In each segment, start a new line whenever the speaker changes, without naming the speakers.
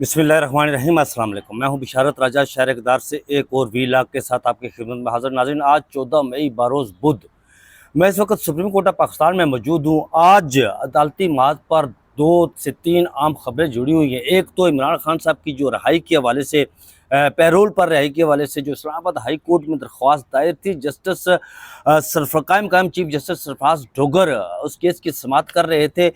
बिस्मिल्लाहिर्रहमानिर्रहीम। अस्सलाम वालेकुम। मैं हूं बिशारत राजा शहर इक़दार से एक और वीलाग के साथ आपकी खिदमत में हाजिर। नाज़रीन, आज 14 मई बरोज़ बुध मैं इस वक्त सुप्रीम कोर्ट ऑफ पाकिस्तान में मौजूद हूं। आज अदालती माद पर 2 से 3 आम खबरें जुड़ी हुई हैं। एक तो इमरान खान साहब की जो रिहाई के हवाले से, पैरोल पर रिहाई के हवाले से जो इस्लामाबाद हाई कोर्ट में दरख्वास्त दायर थी, जस्टिस कायम चीफ जस्टिस सरफराज डोगर उस केस की समाअत कर रहे थे।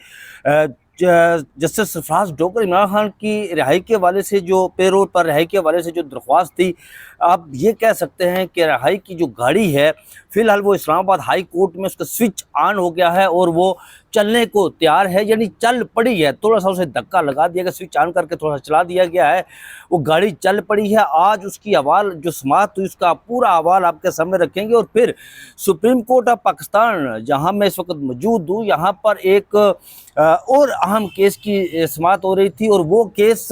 जस्टिस सरफराज डोगर इमरान खान की रिहाई के हवाले से, जो पेरोल पर रिहाई के हवाले से जो दरख्वास्त थी, आप ये कह सकते हैं कि रिहाई की जो गाड़ी है फिलहाल वो इस्लामाबाद हाई कोर्ट में उसका स्विच ऑन हो गया है और वो चलने को तैयार है, यानी चल पड़ी है। थोड़ा सा उसे धक्का लगा दिया गया, स्विच ऑन करके थोड़ा सा चला दिया गया है, वो गाड़ी चल पड़ी है। आज उसकी अहवाल जो समाअत हुई उसका पूरा अहवाल आपके सामने रखेंगे। और फिर सुप्रीम कोर्ट ऑफ पाकिस्तान जहां मैं इस वक्त मौजूद हूँ, यहाँ पर एक और अहम केस की समाअत हो रही थी, और वो केस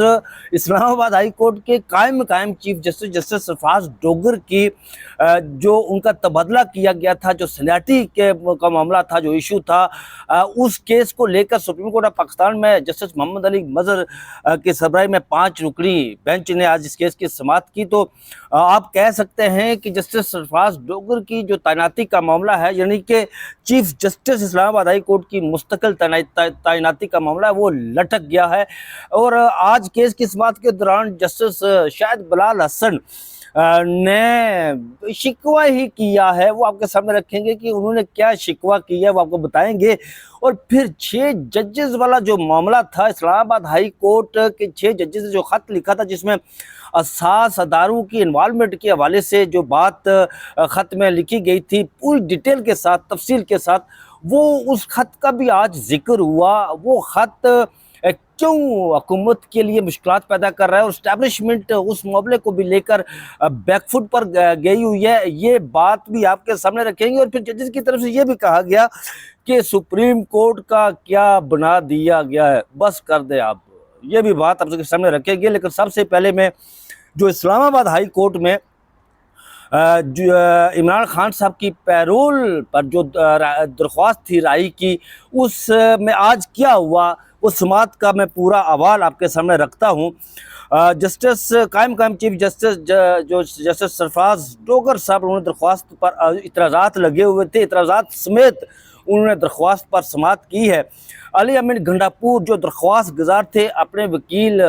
इस्लामाबाद हाई कोर्ट के कायम chief justice justice Sarfaraz Dogar की जो उनका तबादला किया गया था, जो सन्याटी का मामला था, जो इशू था, उस केस को लेकर सुप्रीम कोर्ट ऑफ पाकिस्तान में जस्टिस मोहम्मद अली मजहर के सरबराही में 5 रुकनी बेंच ने आज इस केस की समाअत की। तो आप कह सकते हैं कि जस्टिस सरफराज डोगर की जो तैनाती का मामला है, यानी कि chief justice Islamabad high court की मुस्तकिल तैनाती का मामला है, वो लटक गया है। और आज केस की समाअत के दौरान जस्टिस शायद बिलाल हसन ने शिकवा ही किया है, वो आपके सामने रखेंगे कि उन्होंने क्या शिकवा किया है, वो आपको बताएंगे। और फिर 6 जजेस वाला जो मामला था, इस्लामाबाद हाई कोर्ट के 6 जजेस ने जो ख़त लिखा था, जिसमें असास अदारों की इन्वॉल्वमेंट के हवाले से जो बात ख़त में लिखी गई थी, पूरी डिटेल के साथ, तफसील के साथ, वो उस ख़त का भी आज जिक्र हुआ। वो ख़त क्यों हुकूमत के लिए मुश्किलात पैदा कर रहा है और इस्टेब्लिशमेंट उस मामले को भी लेकर बैकफुट पर गई हुई है, ये बात भी आपके सामने रखेंगे। और फिर जजेस की तरफ से ये भी कहा गया कि सुप्रीम कोर्ट का क्या बना दिया गया है, बस कर दे आप, ये भी बात आपके सामने रखेंगे। लेकिन सबसे पहले मैं जो इस्लामाबाद हाई कोर्ट में इमरान खान साहब की पैरोल पर जो दरख्वास्त थी राई की, उस में आज क्या हुआ, उस समाअत का मैं पूरा अहवाल आपके सामने रखता हूँ। जस्टिस कायम चीफ जस्टिस जो जस्टिस सरफराज डोगर साहब, उन्होंने दरख्वास्त पर इतराज़ात लगे हुए थे, इतराज़ात समेत उन्होंने दरख्वास्त पर समाअत की है। अली अमीन गंडापुर जो दरख्वास्त गुजार थे, अपने वकील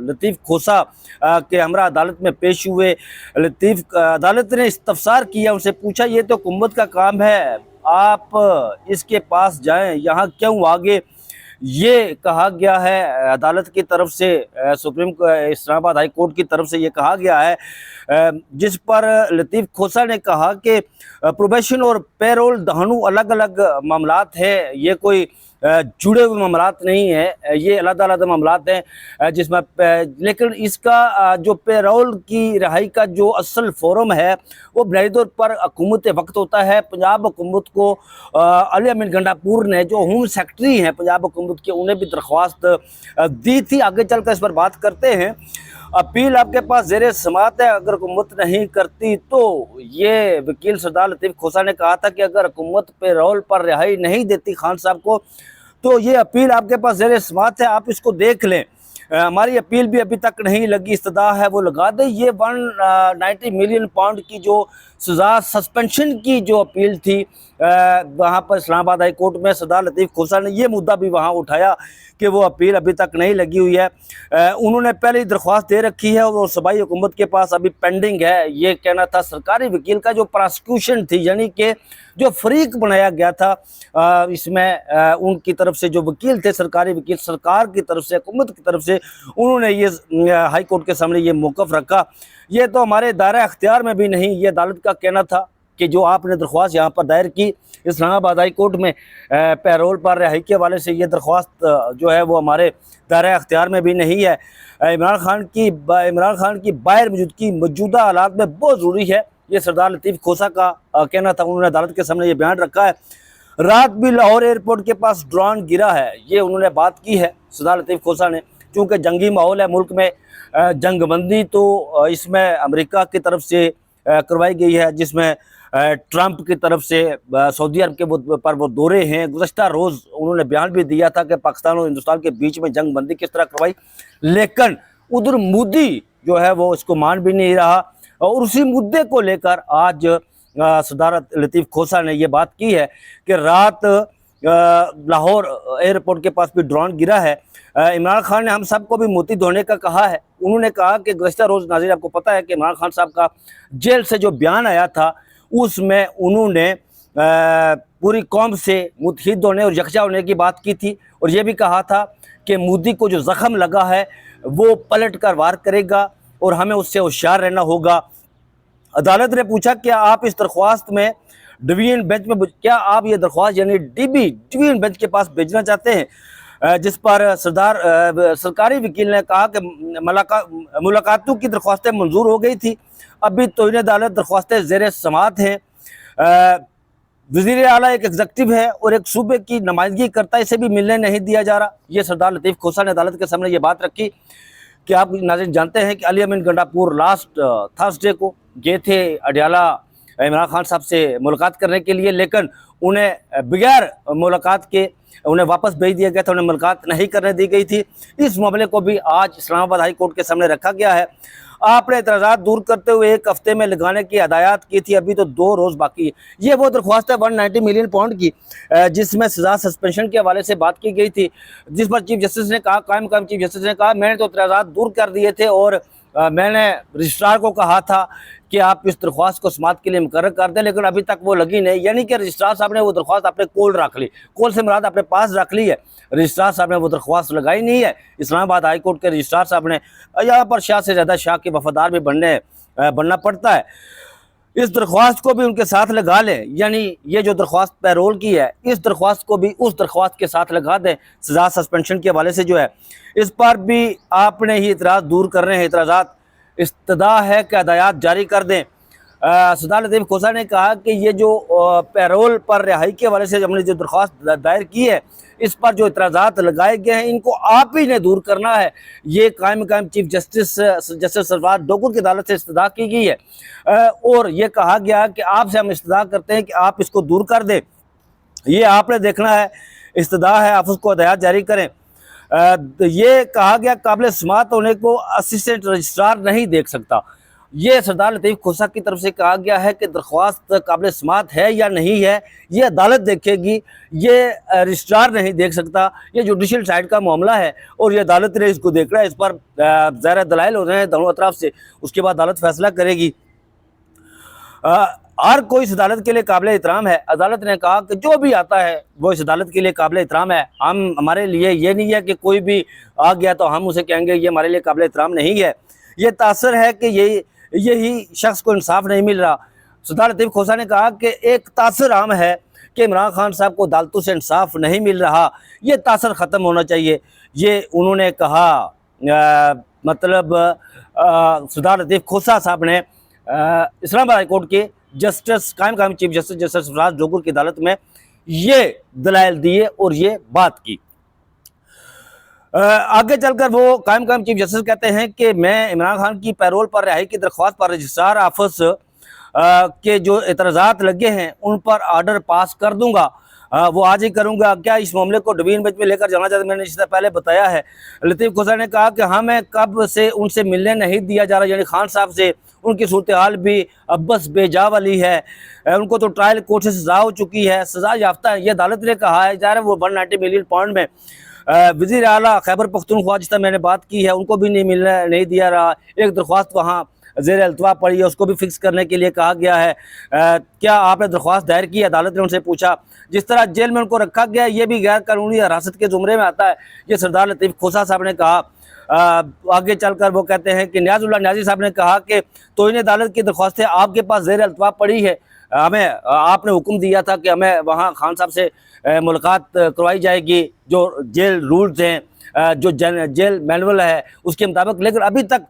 लतीफ़ खोसा के हमरा अदालत में पेश हुए। अदालत ने इस्तफसार किया, उनसे पूछा, ये तो हुकूमत का काम है, आप इसके पास जाएं, यहाँ क्यों आगे, ये कहा गया है अदालत की तरफ से, इस्लामाबाद हाई कोर्ट की तरफ से ये कहा गया है। जिस पर लतीफ़ खोसा ने कहा कि प्रोबेशन और पेरोल दोनों अलग अलग मामलात है, ये कोई जुड़े हुए मामलात नहीं है, ये अलग-अलग मामलात हैं, जिसमें लेकिन इसका जो पेरोल की रिहाई का जो असल फोरम है, वो बुनियादी तौर पर हुकूमत वक्त होता है। पंजाब हुकूमत को अली अमीन गंडापुर ने, जो होम सेक्रेटरी हैं पंजाब हुकूमत के, उन्हें भी दरख्वास्त दी थी। आगे चलकर इस पर बात करते हैं। अपील आपके पास ज़ेरे समाअत है, अगर हुकूमत नहीं करती तो, ये वकील सरदार लतीफ़ खोसा ने कहा था कि अगर हुकूमत पेरोल पर रिहाई नहीं देती खान साहब को, तो ये अपील आपके पास ज़ेरे समाअत है, आप इसको देख लें। हमारी अपील भी अभी तक नहीं लगी, इस्तदा है वो लगा दे। ये 190 मिलियन पाउंड की जो सज़ा सस्पेंशन की जो अपील थी, वहाँ पर इस्लामाबाद हाई कोर्ट में सरदार लतीफ़ खोसा ने ये मुद्दा भी वहाँ उठाया कि वो अपील अभी तक नहीं लगी हुई है। उन्होंने पहले ही दरख्वास्त दे रखी है और सूबाई हुकूमत के पास अभी पेंडिंग है। ये कहना था सरकारी वकील का, जो प्रोसिक्यूशन थी, यानी कि जो फरीक बनाया गया था, इसमें उनकी तरफ से जो वकील थे, सरकारी वकील, सरकार की तरफ से, हुकूमत की तरफ से, उन्होंने ये हाई कोर्ट के सामने ये मौक़िफ़ रखा। ये तो हमारे दायरा अख्तियार में भी नहीं, ये अदालत का कहना था कि जो आपने दरख्वास्त यहाँ पर दायर की इस्लामाबाद हाई कोर्ट में पैरोल पर रिहाई के हवाले से, ये दरख्वास्त जो है वो हमारे दायरा अख्तियार में भी नहीं है। इमरान खान की बाहर मौजूदगी मौजूदा हालात में बहुत ज़रूरी है, ये सरदार लतीफ़ खोसा का कहना था। उन्होंने अदालत के सामने ये बयान रखा है। रात भी लाहौर एयरपोर्ट के पास ड्रोन गिरा है, ये उन्होंने बात की है सरदार लतीफ़ खोसा ने। चूँकि जंगी माहौल है मुल्क में, जंगबंदी तो इसमें अमेरिका की तरफ से करवाई गई है, जिसमें ट्रंप की तरफ से सऊदी अरब के पर वो दौरे हैं। गुज़श्ता रोज़ उन्होंने बयान भी दिया था कि पाकिस्तान और हिंदुस्तान के बीच में जंग बंदी किस तरह करवाई, लेकिन उधर मोदी जो है वो इसको मान भी नहीं रहा। और उसी मुद्दे को लेकर आज सरदार लतीफ़ खोसा ने ये बात की है कि रात लाहौर एयरपोर्ट के पास भी ड्रोन गिरा है। इमरान खान ने हम सबको भी मोती धोने का कहा है। उन्होंने कहा कि गुज़श्ता रोज़ नाज़रीन आपको पता है कि इमरान खान साहब का जेल से जो बयान आया था उसमें उन्होंने पूरी कौम से मुत्तहिद होने और यकजा होने की बात की थी और ये भी कहा था कि मोदी को जो ज़ख़म लगा है वो पलट कर वार करेगा और हमें उससे होशियार रहना होगा। अदालत ने पूछा क्या आप इस दरख्वास्त में डिवीजन बेंच में, क्या आप ये दरख्वास्त यानी डिवीजन बेंच के पास भेजना चाहते हैं, जिस पर सरकारी वकील ने कहा कि मुलाकातों की दरख्वास्तें मंजूर हो गई थी, अभी तौहीन अदालत दरख्वास्तें ज़ेर समाअत हैं। वज़ीर आला एक एग्जेक्टिव है और एक सूबे की नुमाइंदगी करता है, इसे भी मिलने नहीं दिया जा रहा। ये सरदार लतीफ़ खोसा ने अदालत के सामने ये बात रखी कि आप नाज़रीन जानते हैं कि अली अमीन गंडापुर लास्ट थर्सडे को गए थे अडियाला इमरान खान साहब से मुलाकात करने के लिए, लेकिन उन्हें बगैर मुलाकात के उन्हें वापस भेज दिया गया था, उन्हें मुलाकात नहीं करने दी गई थी। इस मामले को भी आज इस्लामाबाद हाई कोर्ट के सामने रखा गया है। आपने एतराज़ात दूर करते हुए 1 हफ्ते में लगाने की हदायत की थी, अभी तो 2 रोज़ बाकी है। ये वो दरख्वास्त है 190 मिलियन पाउंड की, जिसमें सज़ा सस्पेंशन के हवाले से बात की गई थी, जिस पर चीफ जस्टिस ने कहा, कायम चीफ जस्टिस ने कहा मैंने तो एतराज़ात दूर कर दिए थे और मैंने रजिस्ट्रार को कहा था कि आप इस दरख्वास्त को समाअत के लिए मुकर्रर कर दें, लेकिन अभी तक वो लगी नहीं। यानी कि रजिस्ट्रार साहब ने वो दरख्वास्त अपने कोल रख ली, कोल से मुराद अपने पास रख ली है। रजिस्ट्रार साहब ने वो दरख्वास्त लगाई नहीं है। इस्लामाबाद हाई कोर्ट के रजिस्ट्रार साहब ने, यहाँ पर शाह से ज़्यादा शाह के वफादार भी बनना पड़ता है, इस दरख्वास्त को भी उनके साथ लगा लें। यानी ये जो दरख्वास्त पैरोल की है, इस दरख्वास्त को भी उस दरख्वास्त के साथ लगा दें सज़ा सस्पेंशन के हवाले से जो है, इस पर भी आपने ही इतराज़ दूर कर रहे हैं। इतराज़ात इस्तदा है कि हदायत जारी कर दें। सरदार लतीफ़ खोसा ने कहा कि ये जो पैरोल पर रिहाई के हवाले से हमने जो दरख्वास्त दायर की है, इस पर जो इतराज़ात लगाए गए हैं इनको आप ही ने दूर करना है। ये कायम चीफ जस्टिस सरफराज डोगर की अदालत से इस्तदा की गई है और ये कहा गया कि आपसे हम इस्तदा करते हैं कि आप इसको दूर कर दें। ये आपने देखना है, इस्तदा है, आप उसको हदायत जारी करें। ये कहा गया काबिल समाअत होने को असिस्टेंट रजिस्ट्रार नहीं देख सकता। ये सरदार लतीफ़ खोसा की तरफ से कहा गया है कि दरख्वास्त काबिल समाअत है या नहीं है ये अदालत देखेगी, ये रजिस्ट्रार नहीं देख सकता। ये जुडिशल साइड का मामला है और ये अदालत ने इसको देखना है। इस पर ज़ाहिर दलाइल हो रहे हैं दोनों तरफ से, उसके बाद अदालत फैसला करेगी। हर कोई इस अदालत के लिए काबिल एहतराम है। अदालत ने कहा कि जो भी आता है वो इस अदालत के लिए काबिल एहतराम है। हमारे लिए ये नहीं है कि कोई भी आ गया तो हम उसे कहेंगे ये हमारे लिए काबिल एहतराम नहीं है। ये तासर है कि यही शख्स को इंसाफ नहीं मिल रहा। सरदार लतीफ़ खोसा ने कहा कि एक तासर आम है कि इमरान खान साहब को अदालतों से इंसाफ नहीं मिल रहा, ये तासर ख़त्म होना चाहिए। ये उन्होंने कहा, मतलब सरदार लतीफ़ खोसा साहब ने इस्लामाबाद हाई कोर्ट के जस्टिस कायम चीफ जस्टिस सरफराज डोगर की अदालत में ये दलाइल दिए और ये बात की। आगे चलकर वो कायम चीफ जस्टिस कहते हैं कि मैं इमरान खान की पैरोल पर रिहाई की दरख्वास्त पर रजिस्ट्रार ऑफिस के जो एतराज़ात लगे हैं उन पर आर्डर पास कर दूंगा, वो आज ही करूंगा। क्या इस मामले को डिवीजन बेंच में लेकर जाना चाहते, मैंने इससे पहले बताया है। लतीफ़ खोसा ने कहा कि हमें कब से उनसे मिलने नहीं दिया जा रहा, यानी खान साहब से। उनकी सूरत हाल भी अब बस बेजा वाली है, उनको तो ट्रायल कोर्ट से सज़ा हो चुकी है, सज़ा याफ्ता है, ये अदालत ने कहा है। ज़ाहिर वो 190 मिलियन पाउंड में वज़ीर आला खैबर पख्तूनख्वा जिस तरह मैंने बात की है उनको भी नहीं दिया रहा। एक दरख्वास्त वहाँ ज़ेर अल्तवा पड़ी है, उसको भी फिक्स करने के लिए कहा गया है। क्या आपने दरख्वास्त दायर की? अदालत ने उनसे पूछा। जिस तरह जेल में उनको रखा गया ये भी गैर कानूनी हिरासत के ज़ुमरे में आता है, ये सरदार लतीफ़ खोसा साहब ने कहा। आगे चलकर वो कहते हैं कि नियाज़ुल्लाह नियाज़ी साहब ने कहा कि तौहीन अदालत की दरख्वास्तें आपके पास ज़ेर अल्तवा पड़ी है, हमें आपने हुक्म दिया था कि हमें वहाँ खान साहब से मुलाकात करवाई जाएगी, जो जेल रूल्स हैं, जो जेल मैनुअल है उसके मुताबिक, लेकिन अभी तक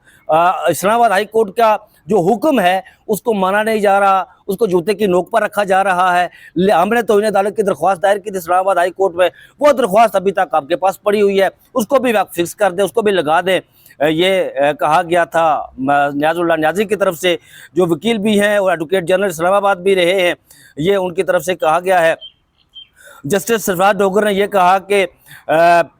इस्लामाबाद हाई कोर्ट का जो हुक्म है उसको माना नहीं जा रहा, उसको जूते की नोक पर रखा जा रहा है। हमने तौहीन अदालत की दरख्वास्त दायर की थी इस्लामाबाद हाई कोर्ट में, वो दरख्वास्त अभी तक आपके पास पड़ी हुई है, उसको भी आप फिक्स कर दें, उसको भी लगा दें। ये कहा गया था नियाज़ुल्लाह नियाज़ी की तरफ से, जो वकील भी हैं और एडवोकेट जनरल इस्लामाबाद भी रहे हैं, ये उनकी तरफ से कहा गया है। जस्टिस सरफराज डोगर ने यह कहा कि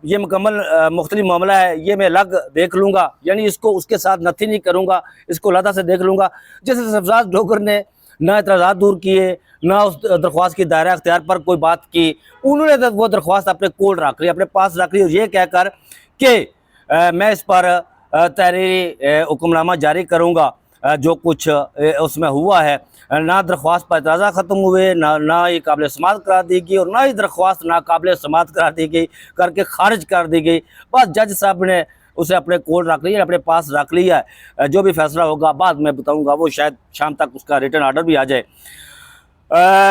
ये मुकम्मल मुख्तलिफ मामला है, ये मैं अलग देख लूँगा, यानी इसको उसके साथ नथी नहीं करूँगा, इसको अलग से देख लूँगा। जस्टिस सरफराज डोगर ने ना एतराज़ात दूर किए, ना उस दरख्वास्त की दायरा अख्तियार पर कोई बात की। उन्होंने वो दरख्वास्त अपने कोल रख ली, अपने पास रख ली, और ये कहकर कि मैं इस पर तहरीरी हुक्मनामा जारी करूँगा जो कुछ उसमें हुआ है। ना दरख्वास्त पर एतराज़ा ख़त्म हुए, ना ये काबिल समात करार दी गई, और ना ही दरख्वास्त नाकाबिल समात करार दी गई, करके खारिज कर दी गई। बस जज साहब ने उसे अपने कोल रख लिया, अपने पास रख लिया है। जो भी फैसला होगा बाद में बताऊंगा, वो शायद शाम तक उसका रिटर्न ऑर्डर भी आ जाए।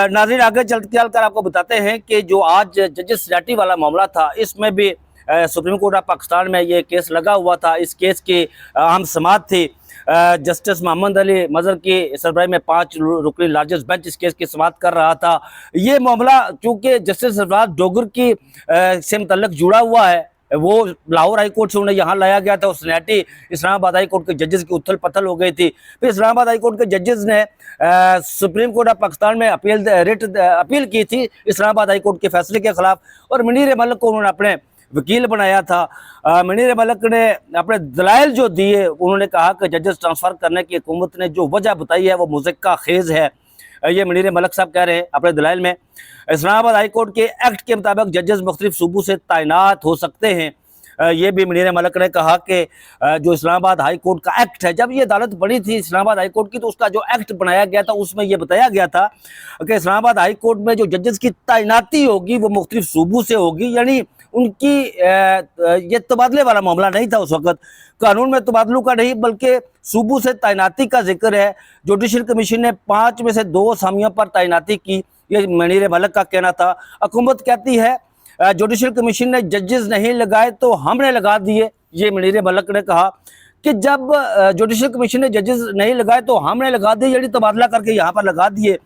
नाज़रीन, आगे चलकर आपको बताते हैं कि जो आज जजेस सिलेक्टिव वाला मामला था, इसमें भी सुप्रीम कोर्ट ऑफ पाकिस्तान में ये केस लगा हुआ था। इस केस की अहम समाअत थी। जस्टिस मोहम्मद अली मजहर की सरबराही में 5 रुकनी लार्जेस्ट बेंच इस केस की समाअत कर रहा था। ये मामला चूँकि जस्टिस सरफराज डोगर की से मुतल्लक जुड़ा हुआ है, वो लाहौर हाई कोर्ट से उन्हें यहाँ लाया गया था, और सिनेटी इस्लामाबाद हाई कोर्ट के जजेस की उथल पथल हो गई थी। फिर इस्लामाबाद हाई कोर्ट के जजेस ने सुप्रीम कोर्ट ऑफ पाकिस्तान में अपील की थी इस्लामाबाद हाई कोर्ट के फैसले के खिलाफ, और मुनीर मलिक को उन्होंने अपने वकील बनाया था। मुनीर मलिक ने अपने दलाइल जो दिए, उन्होंने कहा कि जजेस ट्रांसफ़र करने की हुकूमत ने जो वजह बताई है वो मुज़क्का खेज़ है। ये मुनीर मलिक साहब कह रहे हैं अपने दलाइल में। इस्लामाबाद हाई कोर्ट के एक्ट के मुताबिक जजेस मुख्तलिफ सूबों से तैनात हो सकते हैं। ये भी मुनीर मलिक ने कहा कि जो इस्लामाबाद हाई कोर्ट का एक्ट है, जब ये अदालत बनी थी इस्लामाबाद हाई कोर्ट की, तो उसका जो एक्ट बनाया गया था उसमें यह बताया गया था कि इस्लामाबाद हाई कोर्ट में जो जजेस की तैनाती होगी वो मुख्तलिफ सूबों से होगी, यानी उनकी ये तबादले वाला मामला नहीं था उस वक्त। कानून में तबादलों का नहीं, बल्कि सूबों से तैनाती का जिक्र है। जुडिशल कमीशन ने 5 में से 2 असामियों पर तैनाती की, ये मुनीर मलिक का कहना था। हुकूमत कहती है जुडिशल कमीशन ने जजेस नहीं लगाए तो हमने लगा दिए। ये मुनीर मलिक ने कहा कि जब जुडिशल कमीशन ने जजेस नहीं लगाए तो हमने लगा दिए, यानी तबादला करके यहाँ पर लगा दिए।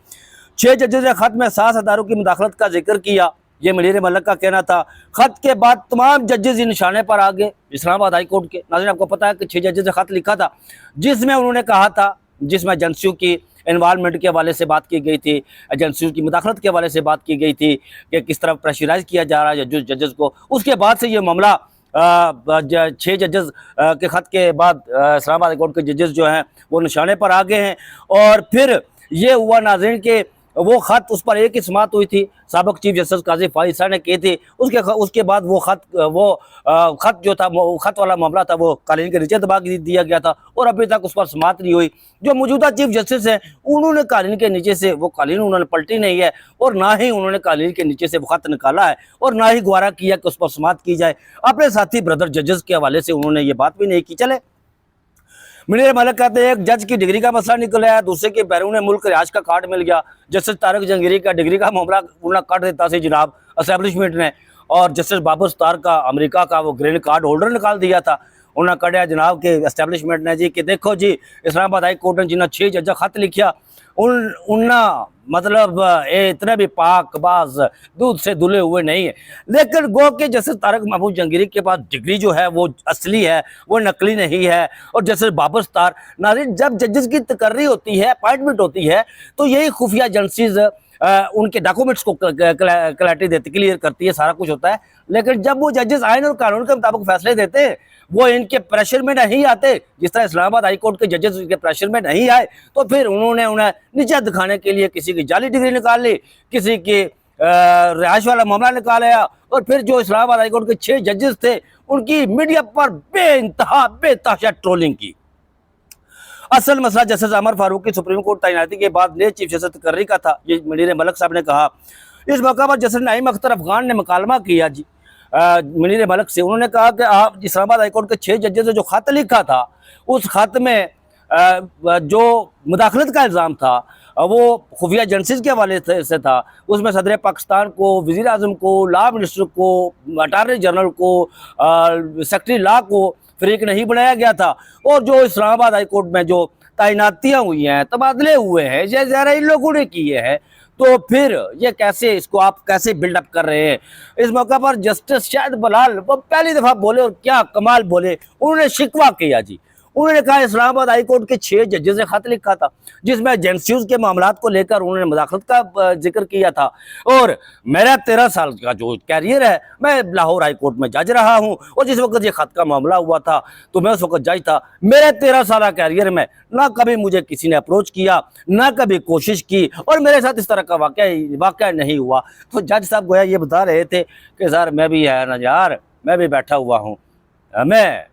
6 जजेस ने खत में 7 अदारों की मुदाखलत का जिक्र किया, ये मुनीर मलिक का कहना था। खत के बाद तमाम जजेस निशाने पर आ गए इस्लामाबाद हाई कोर्ट के। नाज़रीन, आपको पता है कि 6 जजेस ने खत लिखा था, जिसमें उन्होंने कहा था, जिसमें एजेंसियों की इन्वॉल्वमेंट के हवाले से बात की गई थी, एजेंसियों की मुदाखलत के हवाले से बात की गई थी कि किस तरह प्रेशराइज किया जा रहा है जजेस को। उसके बाद से ये मामला 6 जजेस के खत के बाद इस्लामाबाद हाई कोर्ट के जजेस जो हैं वो निशाने पर आ गए हैं। और फिर ये हुआ नाज़रीन के वो ख़त, उस पर एक ही समाअत हुई थी, साबिक़ चीफ जस्टिस काजी फाइज़ ने की थी। उसके बाद वो ख़त जो था, वो ख़त वाला मामला था, वो कालीन के नीचे दबा दिया गया था, और अभी तक उस पर समाअत नहीं हुई। जो मौजूदा चीफ जस्टिस हैं, उन्होंने कालीन के नीचे से वो कालीन उन्होंने पलटी नहीं है, और ना ही उन्होंने कालीन के नीचे से वो ख़त निकाला है, और ना ही गुहारा किया कि उस पर समाअत की जाए। अपने साथी ब्रदर जजेस के हवाले से उन्होंने ये बात भी नहीं की। चले, मुनीर मलिक कहते हैं एक जज की डिग्री का मसला निकल आया, दूसरे के बैरून मुल्क रिहाज का कार्ड मिल गया। जस्टिस तारिक जंगीरी का डिग्री का मामला उन्होंने काट देता सी जनाब एस्टैब्लिशमेंट ने, और जस्टिस बाबर सत्तार का अमेरिका का वो ग्रीन कार्ड होल्डर निकाल दिया था, उन्होंने कढ़िया जनाब के एस्टैब्लिशमेंट ने जी कि देखो जी इस्लामाबाद हाई कोर्ट ने जिन्हें 6 जज खत लिखा, उन्ना मतलब ये इतने भी पाकबाज दूध से धुले हुए नहीं है। लेकिन गो के जैसे तारक महमूद जंगीरी के पास डिग्री जो है वो असली है, वो नकली नहीं है। और जैसे बाबर सत्तार, नाज़रीन, जब जजेस की तकर्री होती है, अपॉइंटमेंट होती है, तो यही खुफिया एजेंसीज उनके डॉक्यूमेंट्स को क्लैरिटी देती, क्लियर करती है, सारा कुछ होता है। लेकिन जब वो जजेस आइन और कानून के मुताबिक फैसले देते हैं, वो इनके प्रेशर में नहीं आते, जिस तरह इस्लामाबाद हाई कोर्ट के जजेस के प्रेशर में नहीं आए, तो फिर उन्होंने उन्हें नीचे दिखाने के लिए किसी की जाली डिग्री निकाल ली, किसी की रिहाइश वाला मामला निकाल लिया, और फिर जो इस्लामाबाद हाई कोर्ट के 6 जजेस थे उनकी मीडिया पर बेतहाशा ट्रोलिंग की। असल मसला जस्टिस अमर फारूक की सुप्रीम कोर्ट तैनाती के बाद नए चीफ जस्टिस तकर्री का था, ये मुनीर मलिक साहब ने कहा। इस मौका पर जस्टिस नईम अख्तर अफगान ने मुकालमा किया जी मुनीर मलिक से। उन्होंने कहा कि आप इस्लामाबाद हाई कोर्ट के 6 जजेस ने जो खत लिखा था, उस खत में जो मुदाखलत का इल्ज़ाम था वो खुफिया एजेंसीज के हवाले से था। उसमें सदर पाकिस्तान को, वज़ीर आज़म को, लॉ मिनिस्टर को, अटारनी जनरल को, सेक्रेटरी लॉ को फरीक नहीं बनाया गया था। और जो इस्लामाबाद हाई कोर्ट में जो तैनातियाँ हुई हैं, तबादले हुए हैं, ये ज़रा इन लोगों ने किए हैं, तो फिर ये कैसे, इसको आप कैसे बिल्डअप कर रहे हैं। इस मौका पर जस्टिस शाहिद बलाल वो पहली दफ़ा बोले, और क्या कमाल बोले। उन्होंने शिकवा किया जी, उन्होंने कहा इस्लामाबाद हाई कोर्ट के 6 जजेस ने खत लिखा था जिसमें एजेंसियों के मामलात को लेकर उन्होंने मुदाखलत का जिक्र किया था। और मेरा 13 साल का जो कैरियर है, मैं लाहौर हाई कोर्ट में जज रहा हूँ, और जिस वक्त ये खत का मामला हुआ था तो मैं उस वक्त जज था। मेरे 13 साल कैरियर में ना कभी मुझे किसी ने अप्रोच किया, ना कभी कोशिश की, और मेरे साथ इस तरह का वाक़या नहीं हुआ। तो जज साहब गोया ये बता रहे थे कि सर मैं भी है ना यार, मैं भी बैठा हुआ हूँ मैं।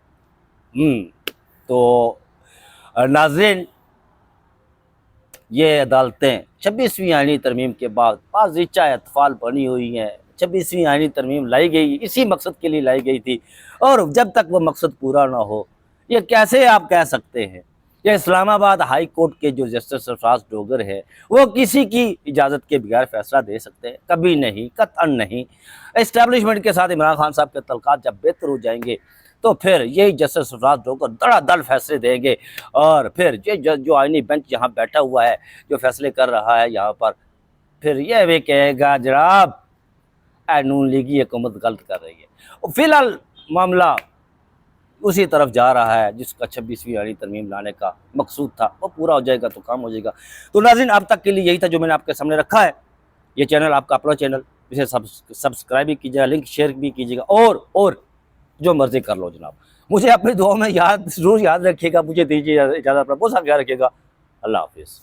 तो नाज़रीन, ये अदालतें 26वीं आईनी तरमीम के बाद बाज़ीचा अतफ़ाल बनी हुई हैं। 26वीं आईनी तरमीम लाई गई इसी मकसद के लिए लाई गई थी, और जब तक वो मकसद पूरा ना हो, ये कैसे आप कह सकते हैं ये इस्लामाबाद हाई कोर्ट के जो जस्टिस सरफराज डोगर है वो किसी की इजाज़त के बगैर फैसला दे सकते हैं? कभी नहीं, कतअन नहीं। इस्टेब्लिशमेंट के साथ इमरान खान साहब के तल्क़ात जब बेहतर हो जाएंगे तो फिर यही जस्टिस सरफराज डोगर धड़ाधड़ फैसले देंगे, और फिर ये जो आईनी बेंच यहाँ बैठा हुआ है, जो फैसले कर रहा है यहाँ पर, फिर यह भी कहेगा जनाब नून लीगी हुकूमत गलत कर रही है। फिलहाल मामला उसी तरफ जा रहा है जिसका 26वीं आईनी तरमीम लाने का मकसूद था, वो पूरा हो जाएगा तो काम हो जाएगा। तो नाज़रीन, अब तक के लिए यही था जो मैंने आपके सामने रखा है। ये चैनल आपका अपना चैनल, इसे सब्सक्राइब भी कीजिएगा, लिंक शेयर भी कीजिएगा, और जो मर्जी कर लो जनाब। मुझे अपनी दुआ में ज़रूर याद रखिएगा। मुझे दीजिए इजाज़त, अपना बहुत सा ख्याल रखिएगा। अल्लाह हाफिज़।